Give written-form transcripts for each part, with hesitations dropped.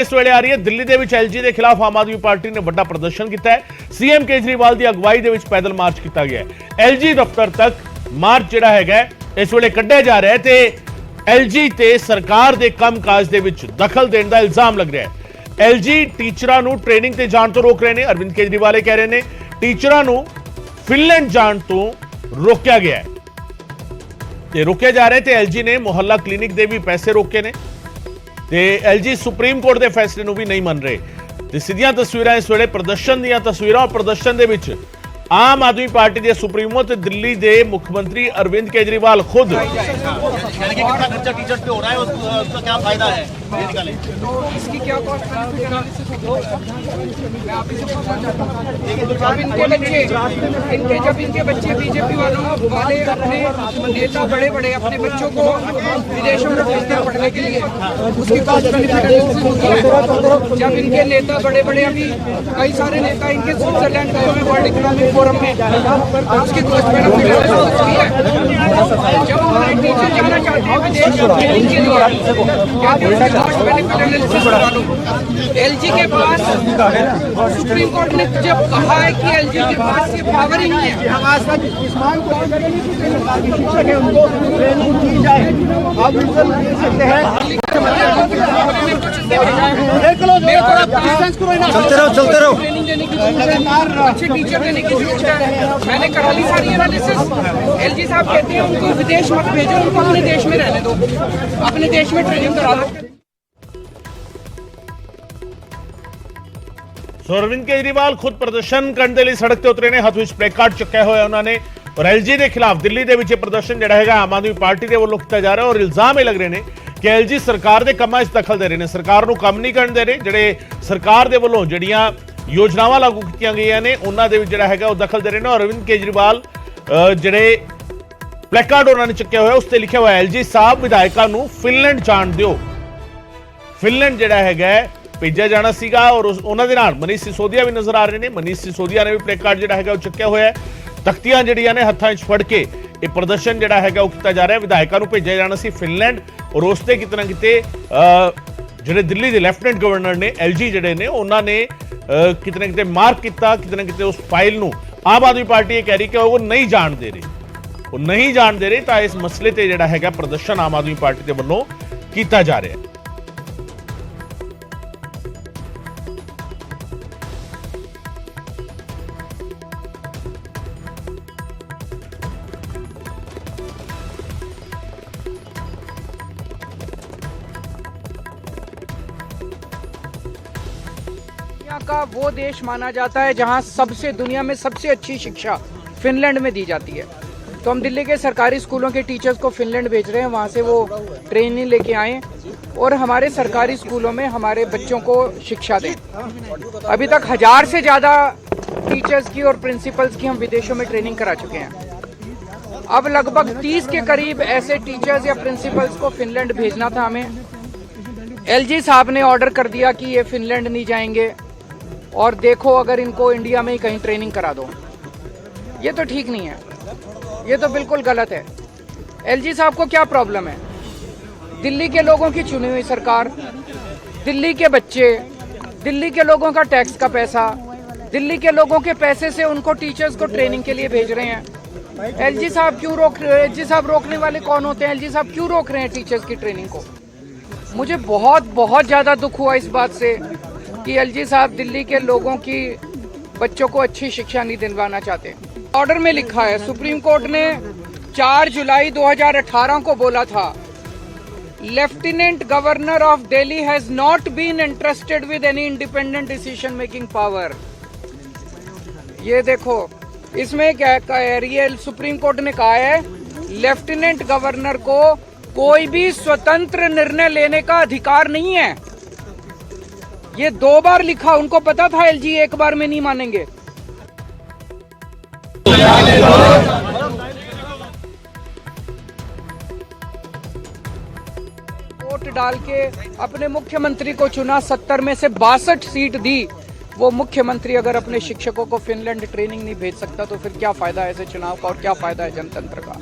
इस वेले आ रही है दिल्ली ਦੇ ਵਿੱਚ एलजी ਦੇ ਖਿਲਾਫ ਆਮ ਆਦਮੀ ਪਾਰਟੀ ਨੇ ਵੱਡਾ ਪ੍ਰਦਰਸ਼ਨ ਕੀਤਾ ਹੈ। ਸੀਐਮ ਕੇਜਰੀਵਾਲ ਦੀ ਅਗਵਾਈ ਦੇ ਵਿੱਚ ਪੈਦਲ ਮਾਰਚ ਕੀਤਾ ਗਿਆ ਹੈ। एलजी ਦਫ਼ਤਰ ਤੱਕ ਮਾਰਚ ਜਿਹੜਾ ਹੈਗਾ ਇਸ ਵੇਲੇ ਕੱਢਿਆ ਜਾ ਰਿਹਾ ਹੈ ਤੇ एलजी ਤੇ ਸਰਕਾਰ ਦੇ ਕੰਮਕਾਜ ਦੇ ਵਿੱਚ ਦਖਲ ਦੇਣ ਦਾ ਇਲਜ਼ਾਮ ਲੱਗ ਰਿਹਾ ਹੈ। एलजी ਟੀਚਰਾਂ ਨੂੰ ਟ੍ਰੇਨਿੰਗ ਤੇ ਜਾਣ ਤੋਂ ਰੋਕ ਰਹੇ ਨੇ। ਅਰਵਿੰਦ ਕੇਜਰੀਵਾਲ ਇਹ ਕਹਿ ਰਹੇ ਨੇ ਟੀਚਰਾਂ ਨੂੰ ਫਿਨਲੈਂਡ ਜਾਣ ਤੋਂ ਰੋਕਿਆ ਗਿਆ ਹੈ ਤੇ ਰੋਕਿਆ ਜਾ ਰਿਹਾ ਹੈ ਤੇ एलजी ਨੇ ਮੁਹੱਲਾ ਕਲੀਨਿਕ ਦੇ ਵੀ ਪੈਸੇ ਰੋਕੇ ਨੇ ਤੇ एलजी ਸੁਪਰੀਮ ਕੋਰਟ ਦੇ ਫੈਸਲੇ ਨੂੰ ਵੀ ਨਹੀਂ ਮੰਨ ਰਹੇ ਤੇ ਸਿੱਧੀਆਂ ਤਸਵੀਰਾਂ ਇਸ ਵੇਲੇ ਪ੍ਰਦਰਸ਼ਨ ਦੀਆਂ ਤਸਵੀਰਾਂ ਪ੍ਰਦਰਸ਼ਨ ਦੇ ਵਿੱਚ आम आदमी पार्टी के सुप्रीमो ते दिल्ली के मुख्यमंत्री अरविंद केजरीवाल खुद कितना खर्चा टीचर्स पे हो रहा है उसका क्या फायदा है तो इसकी क्या कॉस्ट इनके बच्चे बीजेपी वाले अपने नेता बड़े बड़े अपने बच्चों को विदेशों में भेजते हैं पढ़ने के लिए उसकी कॉस्ट जब इनके नेता बड़े बड़े अभी कई सारे नेता इनके स्विट्जरलैंड गए हुए वर्ल्ड इकोनॉमिक फोरम में उसकी कॉस्ट जब हमारे टीचर जाना चाहते हैं विदेश ट्रेनिंग के लिए एलजी के पास सुप्रीम कोर्ट ने जब कहा है कि एलजी के पास ये पावर ही नहीं है चलते रहो ट्रेनिंग लेने की अच्छे टीचर लेने की जरूरत है। मैंने करा ली सारी एनालिसिस। एलजी साहब कहते हैं उनको विदेश मत भेजो, उनको अपने देश में रहने दो, अपने देश में ट्रेनिंग करा दो। अरविंद केजरीवाल खुद प्रदर्शन करने के लिए सड़क से उतरे ने, हथ में प्लेकार्ड चुक्या हुआ उन्होंने और एलजी के खिलाफ दिल्ली के प्रदर्शन जोड़ा है आम आदमी पार्टी के वालों किया जा रहा है और इल्जाम ये लग रहे हैं कि एलजी सरकार के कामों दखल दे रहे हैं, सरकार को काम नहीं करने दे रहे। जोड़े सरकार के वालों जड़ियां योजनावां लागू की गई ने उन्होंने जो दखल दे रहे हैं और अरविंद केजरीवाल जोड़े प्लेकार्ड उन्होंने चुक्या हुआ उस पर लिखा हुआ एलजी साहब विधायकों फिनलैंड जाण दिओ। फिनलैंड जोड़ा है भेजा जाना सीगा और उन्होंने मनीष सिसोदिया भी नजर आ रहे हैं। मनीष सिसोदिया ने भी प्लेकार्ड जोड़ा है चुक्या हुआ है, तख्तियां जड़ियां ने हत्थां च फड़ के ये प्रदर्शन जोड़ा है किया जा रहा है। विधायकों को भेजा जाना सी फिनलैंड और उससे कितना किते जो दिल्ली के लैफ्टिनेंट गवर्नर ने एलजी जोड़े ने उन्होंने कितना किते मार्क किया, कितना किते उस फाइल नूं आम आदमी पार्टी ये कह रही कि वो नहीं जान दे रही, वो नहीं जान दे रही। तो इस मसले ते जोड़ा है प्रदर्शन आम आदमी पार्टी के वालों किया जा रहा है। का वो देश माना जाता है जहां सबसे दुनिया में सबसे अच्छी शिक्षा फिनलैंड में दी जाती है। तो हम दिल्ली के सरकारी स्कूलों के टीचर्स को फिनलैंड भेज रहे हैं, वहां से वो ट्रेनिंग लेके आए और हमारे सरकारी स्कूलों में हमारे बच्चों को शिक्षा दें। अभी तक 1000 से ज़्यादा टीचर्स की और प्रिंसिपल्स की हम विदेशों में ट्रेनिंग करा चुके हैं। अब लगभग 30 के करीब ऐसे टीचर्स या प्रिंसिपल्स को फिनलैंड भेजना था हमें। एलजी साहब ने ऑर्डर कर दिया कि ये फिनलैंड नहीं जाएंगे और देखो अगर इनको इंडिया में ही कहीं ट्रेनिंग करा दो। ये तो ठीक नहीं है, ये तो बिल्कुल गलत है। एलजी साहब को क्या प्रॉब्लम है? दिल्ली के लोगों की चुनी हुई सरकार, दिल्ली के बच्चे, दिल्ली के लोगों का टैक्स का पैसा, दिल्ली के लोगों के पैसे से उनको टीचर्स को ट्रेनिंग के लिए भेज रहे हैं। एलजी साहब क्यों रोक रहे हैं? एलजी साहब रोकने वाले कौन होते हैं? एलजी साहब क्यों रोक रहे हैं टीचर्स की ट्रेनिंग को? मुझे बहुत ज़्यादा दुख हुआ इस बात से कि एलजी साहब दिल्ली के लोगों की बच्चों को अच्छी शिक्षा नहीं दिलवाना चाहते। ऑर्डर में लिखा है, सुप्रीम कोर्ट ने 4 जुलाई 2018 को बोला था, lieutenant governor of Delhi has not been interested with any independent decision making power. ये देखो इसमें क्या रियल सुप्रीम कोर्ट ने कहा है लेफ्टिनेंट गवर्नर को कोई भी स्वतंत्र निर्णय लेने का अधिकार नहीं है। ये 2 बार लिखा, उनको पता था एलजी एक बार में नहीं मानेंगे। वोट डाल के अपने मुख्यमंत्री को चुना, 70 में से 62 सीट दी। वो मुख्यमंत्री अगर अपने शिक्षकों को फिनलैंड ट्रेनिंग नहीं भेज सकता तो फिर क्या फायदा है ऐसे चुनाव का और क्या फायदा है जनतंत्र का?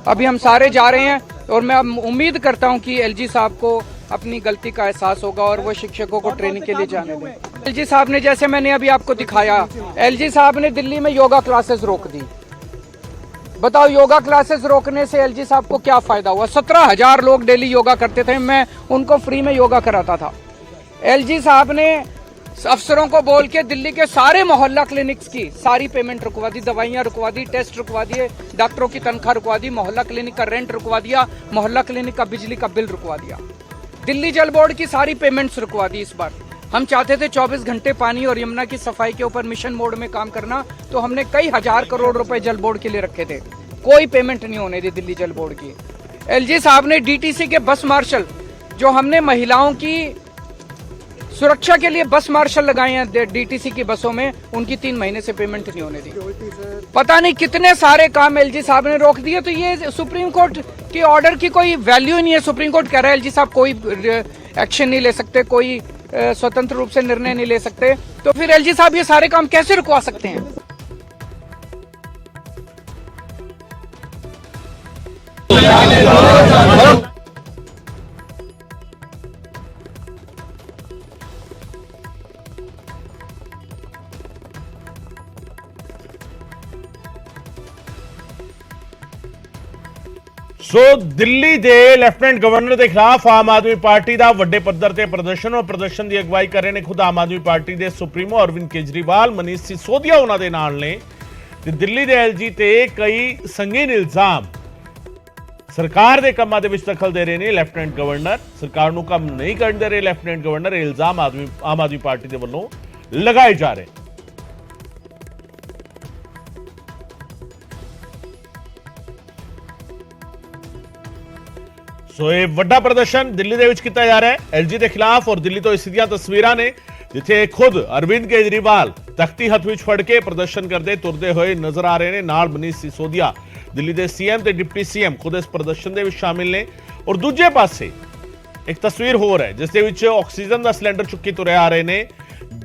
अभी हम सारे जा रहे हैं और मैं उम्मीद करता हूं कि एलजी साहब को अपनी गलती का एहसास होगा और वो शिक्षकों को ट्रेनिंग के लिए जाने दें। एलजी साहब ने, जैसे मैंने अभी आपको दिखाया, एलजी साहब ने दिल्ली में योगा क्लासेस रोक दी। बताओ, योगा क्लासेस रोकने से एलजी साहब को क्या फायदा हुआ? 17,000 लोग डेली योगा करते थे, मैं उनको फ्री में योगा कराता था। एलजी साहब ने अफसरों को बोल के दिल्ली के सारे मोहल्ला क्लिनिक्स की सारी पेमेंट रुकवा दी, दवाइयां रुकवा दी, टेस्ट रुकवा दिए, डॉक्टरों की तनख्वाह रुकवा दी, मोहल्ला क्लिनिक का रेंट रुकवा दिया, मोहल्ला क्लिनिक का बिजली का बिल रुकवा दिया, दिल्ली जल बोर्ड की सारी पेमेंट्स रुकवा दी। इस बार हम चाहते थे 24 घंटे पानी और यमुना की सफाई के ऊपर मिशन मोड में काम करना, तो हमने कई हजार करोड़ रुपए जल बोर्ड के लिए रखे थे, कोई पेमेंट नहीं होने दी दिल्ली जल बोर्ड की। एलजी साहब ने डीटीसी के बस मार्शल, जो हमने महिलाओं की सुरक्षा के लिए बस मार्शल लगाए हैं डीटीसी की बसों में, उनकी 3 महीने से पेमेंट नहीं होने दी। पता नहीं कितने सारे काम एलजी साहब ने रोक दिए। तो ये सुप्रीम कोर्ट के ऑर्डर की कोई वैल्यू ही नहीं है। सुप्रीम कोर्ट कह रहा है एलजी साहब कोई एक्शन नहीं ले सकते, कोई स्वतंत्र रूप से निर्णय नहीं ले सकते, तो फिर एलजी साहब ये सारे काम कैसे रुकवा सकते हैं? ਸੋ ਦਿੱਲੀ ਦੇ ਲੈਫਟੀਨੈਂਟ ਗਵਰਨਰ ਦੇ ਖਿਲਾਫ ਆਮ ਆਦਮੀ ਪਾਰਟੀ ਦਾ ਵੱਡੇ ਪੱਧਰ ਤੇ ਪ੍ਰਦਰਸ਼ਨ ਔਰ ਪ੍ਰਦਰਸ਼ਨ ਦੀ ਅਗਵਾਈ ਕਰ ਰਹੇ ਨੇ ਖੁਦ ਆਮ ਆਦਮੀ ਪਾਰਟੀ ਦੇ ਸੁਪਰੀਮੋ ਅਰਵਿੰਦ ਕੇਜਰੀਵਾਲ। ਮਨੀਸ਼ ਸਿਸੋਦੀਆ ਉਹਨਾਂ ਦੇ ਨਾਲ ਨੇ ਤੇ ਦਿੱਲੀ ਦੇ ਐਲਜੀ ਤੇ ਕਈ ਸੰਗੀਨ ਇਲਜ਼ਾਮ ਸਰਕਾਰ ਦੇ ਕੰਮਾਂ ਦੇ ਵਿੱਚ ਦਖਲ ਦੇ ਰਹੇ ਨੇ ਲੈਫਟੀਨੈਂਟ ਗਵਰਨਰ। ਸਰਕਾਰ ਨੂੰ ਕੰਮ ਨਹੀਂ ਕਰਨ ਦੇ ਰਹੇ ਲੈਫਟੀਨੈਂਟ ਗਵਰਨਰ। ਇਹ ਇਲਜ਼ਾਮ ਆਮ ਆਦਮੀ ਪਾਰਟੀ ਦੇ ਵੱਲੋਂ ਲਗਾਏ ਜਾ ਰਹੇ। ਸੋ ਇਹ ਵੱਡਾ ਪ੍ਰਦਰਸ਼ਨ ਦਿੱਲੀ ਦੇ ਵਿੱਚ ਕੀਤਾ ਜਾ ਰਿਹਾ ਹੈ ਐਲਜੀ ਦੇ ਖਿਲਾਫ ਔਰ ਦਿੱਲੀ ਤੋਂ ਇਹ ਸਿੱਧੀਆਂ ਤਸਵੀਰਾਂ ਨੇ ਜਿੱਥੇ ਖੁਦ ਅਰਵਿੰਦ ਕੇਜਰੀਵਾਲ ਤਖਤੀ ਹੱਥ ਵਿੱਚ ਫੜ ਕੇ ਪ੍ਰਦਰਸ਼ਨ ਕਰਦੇ ਤੁਰਦੇ ਹੋਏ ਨਜ਼ਰ ਆ ਰਹੇ ਨੇ। ਨਾਲ ਮਨੀਸ਼ ਸਿਸੋਦੀਆ ਦਿੱਲੀ ਦੇ ਸੀਐਮ ਤੇ ਡਿਪਟੀ ਸੀਐਮ ਖੁਦ ਇਸ ਪ੍ਰਦਰਸ਼ਨ ਦੇ ਵਿੱਚ ਸ਼ਾਮਿਲ ਨੇ। ਔਰ ਦੂਜੇ ਪਾਸੇ ਇੱਕ ਤਸਵੀਰ ਹੋਰ ਹੈ ਜਿਸ ਦੇ ਵਿੱਚ ਆਕਸੀਜਨ ਦਾ ਸਿਲੰਡਰ ਚੁੱਕੀ ਤੁਰੇ ਆ ਰਹੇ ਨੇ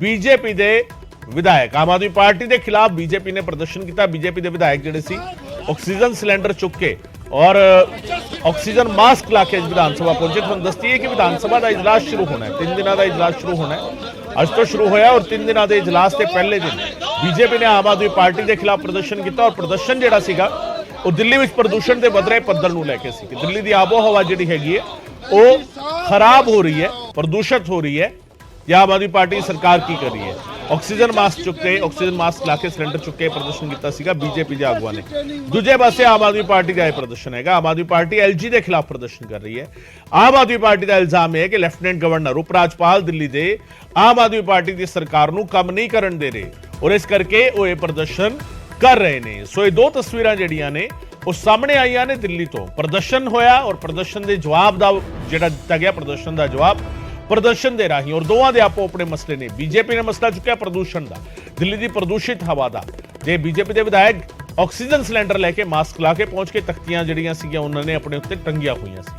ਬੀਜੇਪੀ ਦੇ ਵਿਧਾਇਕ। ਆਮ ਆਦਮੀ ਪਾਰਟੀ ਦੇ ਖਿਲਾਫ ਬੀਜੇਪੀ ਨੇ ਪ੍ਰਦਰਸ਼ਨ ਕੀਤਾ। ਬੀਜੇਪੀ ਦੇ ਵਿਧਾਇਕ ਜਿਹੜੇ ਸੀ ਆਕਸੀਜਨ ਸਿਲੰਡਰ ਚੁੱਕ ਕੇ और ऑक्सीजन मास्क लाके विधानसभा पहुंचे। ਤੁਹਾਨੂੰ ਦੱਸਦੀ ਹੈ ਕਿ ਵਿਧਾਨਸਭਾ ਦਾ ਇਜਲਾਸ ਸ਼ੁਰੂ ਹੋਣਾ ਹੈ, 3 ਦਿਨਾਂ ਦਾ ਇਜਲਾਸ ਸ਼ੁਰੂ ਹੋਣਾ ਹੈ। ਅੱਜ ਤੋਂ ਸ਼ੁਰੂ ਹੋਇਆ ਔਰ 3 ਦਿਨਾਂ ਦੇ ਇਜਲਾਸ ਦੇ ਪਹਿਲੇ ਦਿਨ ਬੀਜੇਪੀ ਨੇ ਆਮ ਆਦਮੀ ਪਾਰਟੀ ਦੇ ਖਿਲਾਫ ਪ੍ਰਦਰਸ਼ਨ ਕੀਤਾ। ਔਰ ਪ੍ਰਦਰਸ਼ਨ ਜਿਹੜਾ ਸੀਗਾ ਉਹ ਦਿੱਲੀ ਵਿੱਚ ਪ੍ਰਦੂਸ਼ਣ ਦੇ ਵਧ ਰਹੇ ਪੱਧਰ ਨੂੰ ਲੈ ਕੇ ਸੀ ਕਿ ਦਿੱਲੀ ਦੀ ਆਬੋ ਹਵਾ ਜਿਹੜੀ ਹੈਗੀ ਹੈ ਉਹ ਖਰਾਬ ਹੋ ਰਹੀ ਹੈ, ਪ੍ਰਦੂਸ਼ਿਤ ਹੋ ਰਹੀ ਹੈ। ਜਾਂ ਆਮ ਆਦਮੀ ਪਾਰਟੀ ਸਰਕਾਰ ਕੀ ਕਰ ਰਹੀ ਹੈ? ਆਕਸੀਜਨ ਮਾਸਕ ਚੁੱਕੇ, ਆਕਸੀਜਨ ਮਾਸਕ ਲਾ ਕੇ ਸਿਲੰਡਰ ਚੁੱਕੇ ਪ੍ਰਦਰਸ਼ਨ ਕੀਤਾ ਸੀਗਾ ਬੀਜੇਪੀ ਦੇ ਆਗੂਆਂ ਨੇ। ਦੂਜੇ ਪਾਸੇ ਆਮ ਆਦਮੀ ਪਾਰਟੀ ਦਾ ਇਹ ਪ੍ਰਦਰਸ਼ਨ ਹੈਗਾ। ਆਮ ਆਦਮੀ ਪਾਰਟੀ ਐਲਜੀ ਦੇ ਖਿਲਾਫ ਪ੍ਰਦਰਸ਼ਨ ਕਰ ਰਹੀ ਹੈ। ਆਮ ਆਦਮੀ ਪਾਰਟੀ ਦਾ ਇਲਜ਼ਾਮ ਹੈ ਕਿ ਲੈਫਟੀਨੈਂਟ ਗਵਰਨਰ ਉਪ ਰਾਜਪਾਲ ਦਿੱਲੀ ਦੇ ਆਮ ਆਦਮੀ ਪਾਰਟੀ ਦੀ ਸਰਕਾਰ ਨੂੰ ਕੰਮ ਨਹੀਂ ਕਰਨ ਦੇ ਰਹੇ ਔਰ ਇਸ ਕਰਕੇ ਉਹ ਇਹ ਪ੍ਰਦਰਸ਼ਨ ਕਰ ਰਹੇ ਨੇ। ਸੋ ਇਹ ਦੋ ਤਸਵੀਰਾਂ ਜਿਹੜੀਆਂ ਨੇ ਉਹ ਸਾਹਮਣੇ ਆਈਆਂ ਨੇ ਦਿੱਲੀ ਤੋਂ। ਪ੍ਰਦਰਸ਼ਨ ਹੋਇਆ ਔਰ ਪ੍ਰਦਰਸ਼ਨ ਦੇ ਜਵਾਬ ਦਾ ਜਿਹੜਾ ਦਿੱਤਾ ਗਿਆ ਪ੍ਰਦਰਸ਼ਨ ਦਾ ਜਵਾਬ ਪ੍ਰਦਰਸ਼ਨ ਦੇ ਰਾਹੀਂ। ਔਰ ਦੋਵਾਂ ਦੇ ਆਪੋ ਆਪਣੇ ਮਸਲੇ ਨੇ। ਬੀਜੇਪੀ ਨੇ ਮਸਲਾ ਚੁੱਕਿਆ ਪ੍ਰਦੂਸ਼ਣ ਦਾ, ਦਿੱਲੀ ਦੀ ਪ੍ਰਦੂਸ਼ਿਤ ਹਵਾ ਦਾ, ਤੇ ਬੀਜੇਪੀ ਦੇ ਵਿਧਾਇਕ ਆਕਸੀਜਨ ਸਿਲੰਡਰ ਲੈ ਕੇ ਮਾਸਕ ਲਾ ਕੇ ਪਹੁੰਚ ਕੇ ਤਖਤੀਆਂ ਜਿਹੜੀਆਂ ਸੀਗੀਆਂ ਉਹਨਾਂ ਨੇ ਆਪਣੇ ਉੱਤੇ ਟੰਗੀਆਂ ਹੋਈਆਂ ਸੀ।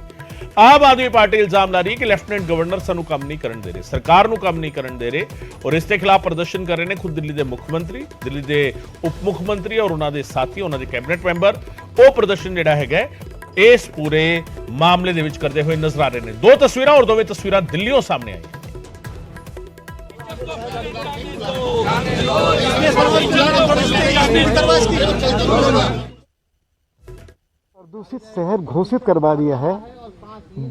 ਆਮ ਆਦਮੀ ਪਾਰਟੀ ਇਲਜ਼ਾਮ ਲਾ ਰਹੀ ਹੈ ਕਿ ਲੈਫਟੀਨੈਂਟ ਗਵਰਨਰ ਸਾਨੂੰ ਕੰਮ ਨਹੀਂ ਕਰਨ ਦੇ ਰਹੇ, ਸਰਕਾਰ ਨੂੰ ਕੰਮ ਨਹੀਂ ਕਰਨ ਦੇ ਰਹੇ ਔਰ ਇਸ ਦੇ ਖਿਲਾਫ ਪ੍ਰਦਰਸ਼ਨ ਕਰ ਰਹੇ ਨੇ ਖੁਦ ਦਿੱਲੀ ਦੇ ਮੁੱਖ ਮੰਤਰੀ, ਦਿੱਲੀ ਦੇ ਉਪ ਮੁੱਖ ਮੰਤਰੀ ਔਰ ਉਹਨਾਂ ਦੇ ਸਾਥੀ, ਉਹਨਾਂ ਦੇ ਕੈਬਨਿਟ ਮੈਂਬਰ। ਉਹ ਪ੍ਰਦਰਸ਼ਨ ਜਿਹੜਾ ਹੈਗਾ ਇਸ ਪੂਰੇ ਮਾਮਲੇ ਦੇ ਵਿੱਚ ਕਰਦੇ ਹੋਏ ਨਜ਼ਰ ਆ ਰਹੇ ਨੇ। ਦੋ ਤਸਵੀਰਾਂ ਔਰ ਦੋਵੇਂ ਤਸਵੀਰਾਂ ਦਿੱਲੀੋਂ ਸਾਹਮਣੇ ਆਈਆਂ। प्रदूषित शहर घोषित करवा दिया है।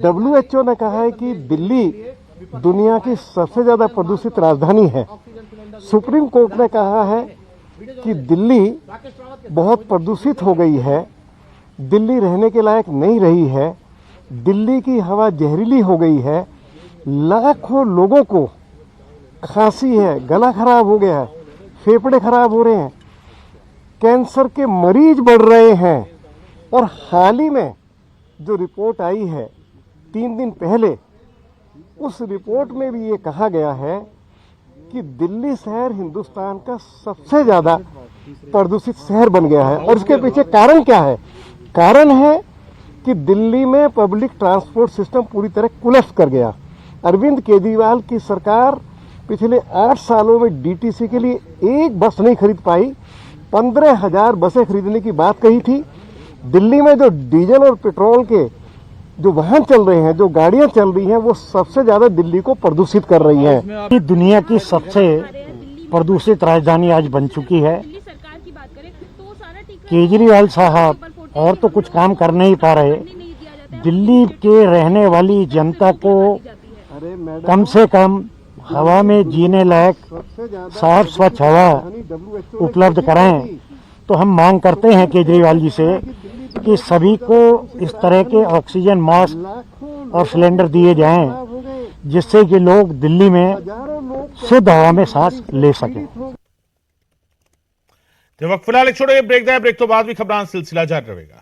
WHO ने कहा है कि दिल्ली दुनिया की सबसे ज्यादा प्रदूषित राजधानी है। सुप्रीम कोर्ट ने कहा है कि दिल्ली बहुत प्रदूषित हो गई है, दिल्ली रहने के लायक नहीं रही है, दिल्ली की हवा जहरीली हो गई है, लाखों लोगों को खांसी है, गला खराब हो गया है, फेफड़े खराब हो रहे हैं, कैंसर के मरीज बढ़ रहे हैं। और हाल ही में जो रिपोर्ट आई है 3 दिन पहले, उस रिपोर्ट में भी ये कहा गया है कि दिल्ली शहर हिंदुस्तान का सबसे ज़्यादा प्रदूषित शहर बन गया है। और इसके पीछे कारण क्या है? कारण है कि दिल्ली में पब्लिक ट्रांसपोर्ट सिस्टम पूरी तरह कुलैप्स कर गया। अरविंद केजरीवाल की सरकार पिछले 8 सालों में डीटीसी के लिए एक बस नहीं खरीद पाई। 15,000 बसें खरीदने की बात कही थी। दिल्ली में जो डीजल और पेट्रोल के जो वाहन चल रहे हैं, जो गाड़ियां चल रही हैं, वो सबसे ज्यादा दिल्ली को प्रदूषित कर रही हैं। ये दुनिया की सबसे प्रदूषित राजधानी आज बन चुकी है। केजरीवाल साहब और तो कुछ काम कर नहीं पा रहे। दिल्ली के रहने वाली जनता को कम से कम हवा में जीने लायक साफ स्वच्छ हवा उपलब्ध कराएं। तो हम मांग करते हैं केजरीवाल जी से कि सभी को इस तरह के ऑक्सीजन मास्क और सिलेंडर दिए जाएं, जिससे कि लोग दिल्ली में शुद्ध हवा में सांस ले सकें। ਤੇ ਵਕਤ ਫਿਲਹਾਲ ਇੱਕ ਛੋਟੇ ਜਿਹੇ ਬ੍ਰੇਕ ਦਾ ਹੈ। ਬ੍ਰੇਕ ਤੋਂ ਬਾਅਦ ਵੀ ਖਬਰਾਂ ਦਾ ਸਿਲਸਿਲਾ ਜਾਰੀ ਰਹੇਗਾ।